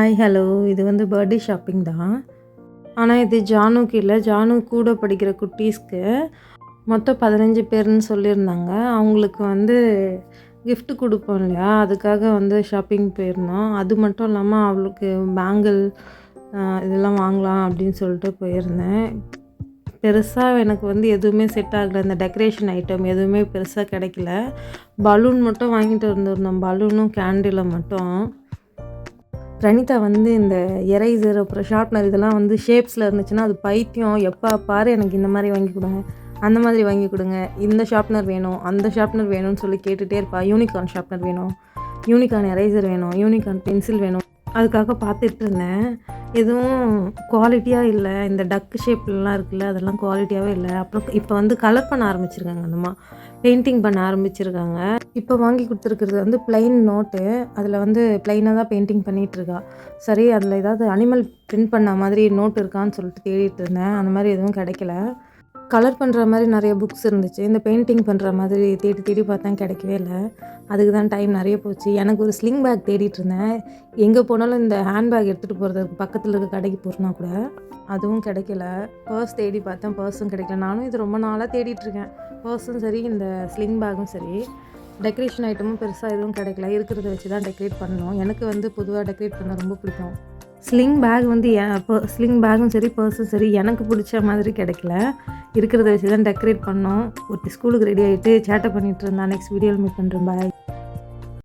Hi hello. இது வந்து birthday shopping தான். ஆனால் இது ஜானுக்கு இல்லை, ஜானு கூட படிக்கிற குட்டீஸ்க்கு. மொத்தம் 15 பேர்னு சொல்லியிருந்தாங்க. அவங்களுக்கு வந்து gift கொடுப்போம் இல்லையா, அதுக்காக வந்து ஷாப்பிங் போயிருந்தோம். அது மட்டும் இல்லாமல் அவளுக்கு பேங்கிள் இதெல்லாம் வாங்கலாம் அப்படின்னு சொல்லிட்டு போயிருந்தேன். பெருசாக எனக்கு வந்து எதுவுமே செட் ஆகலை. இந்த டெக்கரேஷன் ஐட்டம் எதுவுமே பெருசாக கிடைக்கல. பலூன் மட்டும் வாங்கிட்டு வந்திருந்தோம், பலூனும் கேண்டிலும் மட்டும். பிரணிதா வந்து இந்த எரேசர் அப்புறம் ஷார்ப்னர் இதெல்லாம் வந்து ஷேப்ஸில் இருந்துச்சுன்னா அது பைத்தியம். எப்போ பாரு எனக்கு இந்த மாதிரி வாங்கி கொடுங்க, அந்த மாதிரி வாங்கி கொடுங்க, இந்த ஷார்ப்னர் வேணும், அந்த ஷார்ப்னர் வேணும்னு சொல்லி கேட்டுகிட்டே இருப்பா. யூனிகார்ன் ஷார்ப்னர் வேணும், யூனிகார்ன் எரேசர் வேணும், யூனிகார்ன் பென்சில் வேணும். அதுக்காக பார்த்துட்டு இருந்தேன். எதுவும் குவாலிட்டியாக இல்லை. இந்த டக்கு ஷேப்லலாம் இருக்குல்ல, அதெல்லாம் குவாலிட்டியாகவே இல்லை. அப்புறம் இப்போ வந்து கலர் பண்ண ஆரம்பிச்சிருக்காங்க, அந்தம்மா பெயிண்டிங் பண்ண ஆரம்பிச்சிருக்காங்க. இப்போ வாங்கி கொடுத்துருக்குறது வந்து ப்ளைன் நோட்டு. அதில் வந்து ப்ளைனாக தான் பெயிண்டிங் பண்ணிகிட்ருக்கா. சரி, அதில் ஏதாவது அனிமல் பிரிண்ட் பண்ண மாதிரி நோட் இருக்கான்னு சொல்லிட்டு தேடிட்டு இருந்தேன். அந்த மாதிரி எதுவும் கிடைக்கல. கலர் பண்ணுற மாதிரி நிறைய புக்ஸ் இருந்துச்சு. இந்த பெயிண்டிங் பண்ணுற மாதிரி தேடி தேடி பார்த்தேன், கிடைக்கவே இல்லை. அதுக்கு தான் டைம் நிறைய போச்சு. எனக்கு ஒரு ஸ்லிங் பேக் தேடிட்டு இருந்தேன். எங்கே போனாலும் இந்த ஹேண்ட்பேக் எடுத்துகிட்டு போகிறதுக்கு பக்கத்தில் இருக்க கடைக்கு போகிறனா கூட அதுவும் கிடைக்கல. பர்ஸ் தேடி பார்த்தேன், பர்ஸும் கிடைக்கல. நானும் இது ரொம்ப நாளாக தேடிட்டுருக்கேன். பர்ஸும் சரி, இந்த ஸ்லிங் பேக்கும் சரி. டெக்கரேஷன் ஐட்டமும் பெருசாக எதுவும் கிடைக்கல. இருக்கிறத வச்சு தான் டெக்கரேட் பண்ணணும். எனக்கு வந்து பொதுவாக டெக்கரேட் பண்ண ரொம்ப பிடிக்கும். ஸ்லிங் பேக் வந்து ஸ்லிங் பேக்கும் சரி, பர்ஸும் சரி எனக்கு பிடிச்ச மாதிரி கிடைக்கல. இருக்கிறத வச்சு தான் டெக்கரேட் பண்ணோம். ஒருத்தி ஸ்கூலுக்கு ரெடி ஆகிட்டு சேட்டை பண்ணிகிட்டு இருந்தா. நெக்ஸ்ட் வீடியோவில் மீட் பண்ணுறேன். பாய்.